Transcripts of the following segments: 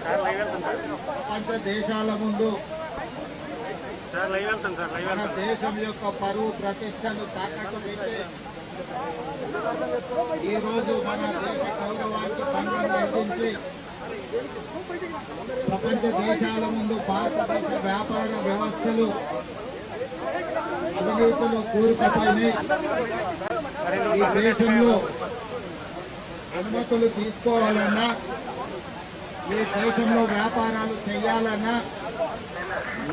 ప్రకారం ప్రపంచ దేశాల ముందు మన దేశం యొక్క పరువు ప్రతిష్టను తాకట్టు పెట్టి ఈ రోజు మన దేశ గౌరవానికి భంగం కలిగించి ప్రపంచ దేశాల ముందు భారతదేశ వ్యాపార వ్యవస్థలు అవినీతులు కూరుకుపోయినాయి. ఈ దేశంలో అనుమతులు తీసుకోవాలన్నా, ఈ దేశంలో వ్యాపారాలు చేయాలన్నా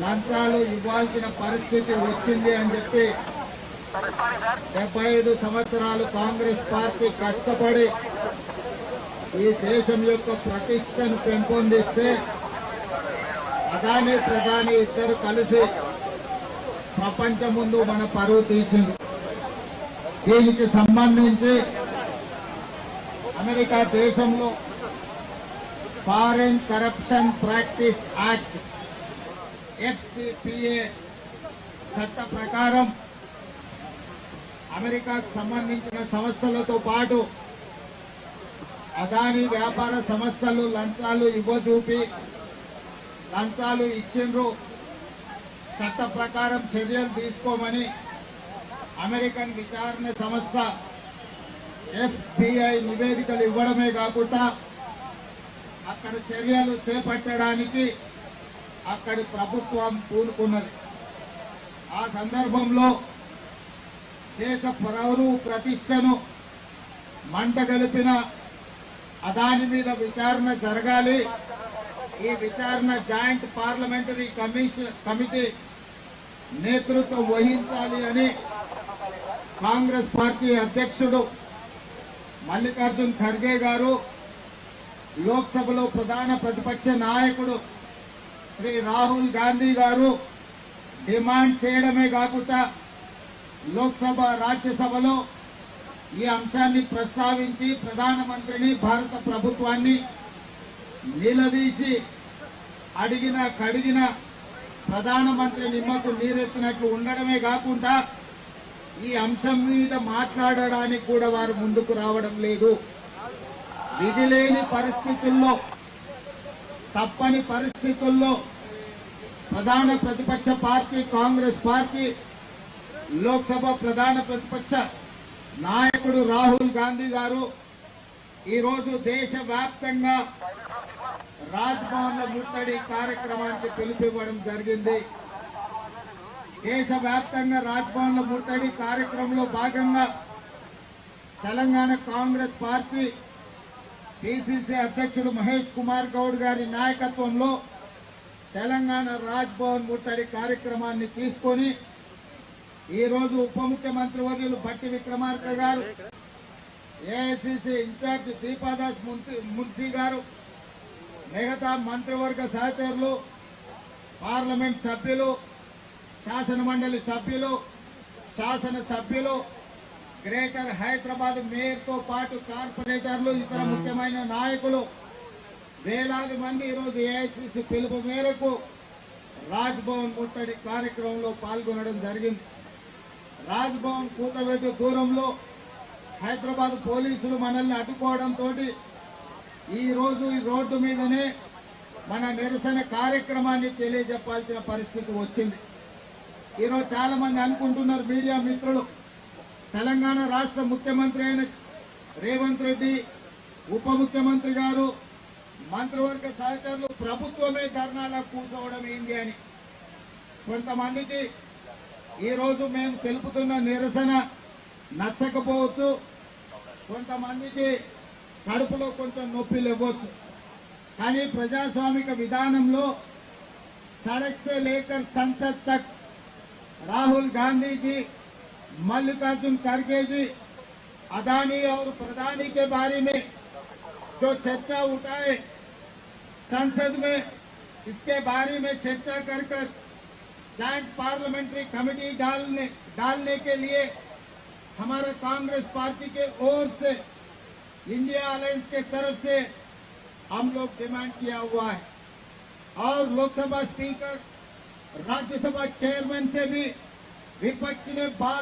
లంచాలు ఇవ్వాల్సిన పరిస్థితి వచ్చింది అని చెప్పి 75 సంవత్సరాలు కాంగ్రెస్ పార్టీ కష్టపడి ఈ దేశం యొక్క ప్రతిష్టను పెంపొందిస్తే అదానీ ప్రధాని ఇద్దరు కలిసి ప్రపంచం ముందు మన పరువు తీసింది. దీనికి సంబంధించి అమెరికా దేశంలో foreign corruption practice act FCPA చట్ట ప్రకారం అమెరికాకు సంబంధించిన సంస్థలతో పాటు అదానీ వ్యాపార సంస్థలు లంచాలు ఇవ్వజూపి లంచాలు ఇచ్చిండ్రు, చట్ట ప్రకారం చర్యలు తీసుకోమని అమెరికన్ విచారణ సంస్థ FBI నివేదికలు ఇవ్వడమే కాకుండా అక్కడ చర్యలు చేపట్టడానికి అక్కడి ప్రభుత్వం పూనుకున్నది. ఆ సందర్భంలో దేశ పరువు ప్రతిష్టను మంటగలిపిన అదాని మీద విచారణ జరగాలి. ఈ విచారణ జాయింట్ పార్లమెంటరీ కమిటీ నేతృత్వం వహించాలి అని కాంగ్రెస్ పార్టీ అధ్యక్షుడు మల్లికార్జున్ ఖర్గే గారు, లోక్సభలో ప్రధాన ప్రతిపక్ష నాయకుడు శ్రీ రాహుల్ గాంధీ గారు డిమాండ్ చేయడమే కాకుండా లోక్సభ, రాజ్యసభలో ఈ అంశాన్ని ప్రస్తావించి ప్రధానమంత్రిని, భారత ప్రభుత్వాన్ని నిలదీసి కడిగిన ప్రధానమంత్రి నిమ్మకు నీరెత్తినట్లు ఉండడమే కాకుండా ఈ అంశం మీద మాట్లాడడానికి కూడా వారు ముందుకు రావడం లేదు. విధిలేని పరిస్థితుల్లో, తప్పని పరిస్థితుల్లో ప్రధాన ప్రతిపక్ష పార్టీ కాంగ్రెస్ పార్టీ లోక్సభ ప్రధాన ప్రతిపక్ష నాయకుడు రాహుల్ గాంధీ గారు ఈరోజు దేశవ్యాప్తంగా రాజ్భవన్ల ముట్టడి కార్యక్రమానికి పిలుపివ్వడం జరిగింది. దేశవ్యాప్తంగా రాజ్భవన్ల ముట్టడి కార్యక్రమంలో భాగంగా తెలంగాణ కాంగ్రెస్ పార్టీ పిసిసి అధ్యక్షుడు మహేష్ కుమార్ గౌడ్ గారి నాయకత్వంలో తెలంగాణ రాజ్భవన్ ముట్టడి కార్యక్రమాన్ని తీసుకొని ఈరోజు ఉప ముఖ్యమంత్రి వర్యులు భట్టి విక్రమార్క గారు, ఏఐసిసి ఇన్ఛార్జ్ దీపాదాస్ మున్సీ గారు, మిగతా మంత్రివర్గ సహచరులు, పార్లమెంట్ సభ్యులు, శాసన మండలి సభ్యులు, శాసన సభ్యులు, గ్రేటర్ హైదరాబాద్ మేయర్తో పాటు కార్పొరేటర్లు, ఇతర ముఖ్యమైన నాయకులు వేలాది మంది ఈరోజు ఏఐసిసి పిలుపు మేరకు రాజ్భవన్ ముట్టడి కార్యక్రమంలో పాల్గొనడం జరిగింది. రాజ్భవన్ కూతవేటు దూరంలో హైదరాబాద్ పోలీసులు మనల్ని అడ్డుకోవడంతో ఈ రోజు ఈ రోడ్డు మీదనే మన నిరసన కార్యక్రమాన్ని తెలియజెప్పాల్సిన పరిస్థితి వచ్చింది. ఈరోజు చాలా మంది అనుకుంటున్నారు, మీడియా మిత్రులు, తెలంగాణ రాష్ట్ర ముఖ్యమంత్రి అయిన రేవంత్ రెడ్డి, ఉప ముఖ్యమంత్రి గారు, మంత్రివర్గ సహచరులు ప్రభుత్వమే ధర్నాలా కూర్చోవడం ఏంది అని. కొంతమందికి ఈరోజు మేము తెలుపుతున్న నిరసన నచ్చకపోవచ్చు, కొంతమందికి కడుపులో కొంచెం నొప్పిలు ఇవ్వచ్చు. కానీ ప్రజాస్వామిక విధానంలో సడక్ से लेकर संसद तक राहुल गांधी जी, मल्लिकार्जुन खड़गे जी अदानी और प्रधानी के बारे में जो चर्चा उठाए संसद में, इसके बारे में चर्चा कर जॉइंट पार्लियामेंट्री कमेटी डालने के लिए हमारे कांग्रेस पार्टी के ओर से, इंडिया अलायंस के तरफ से हम लोग डिमांड किया हुआ है। और लोकसभा स्पीकर, राज्यसभा चेयरमैन से भी विपक्ष ने बात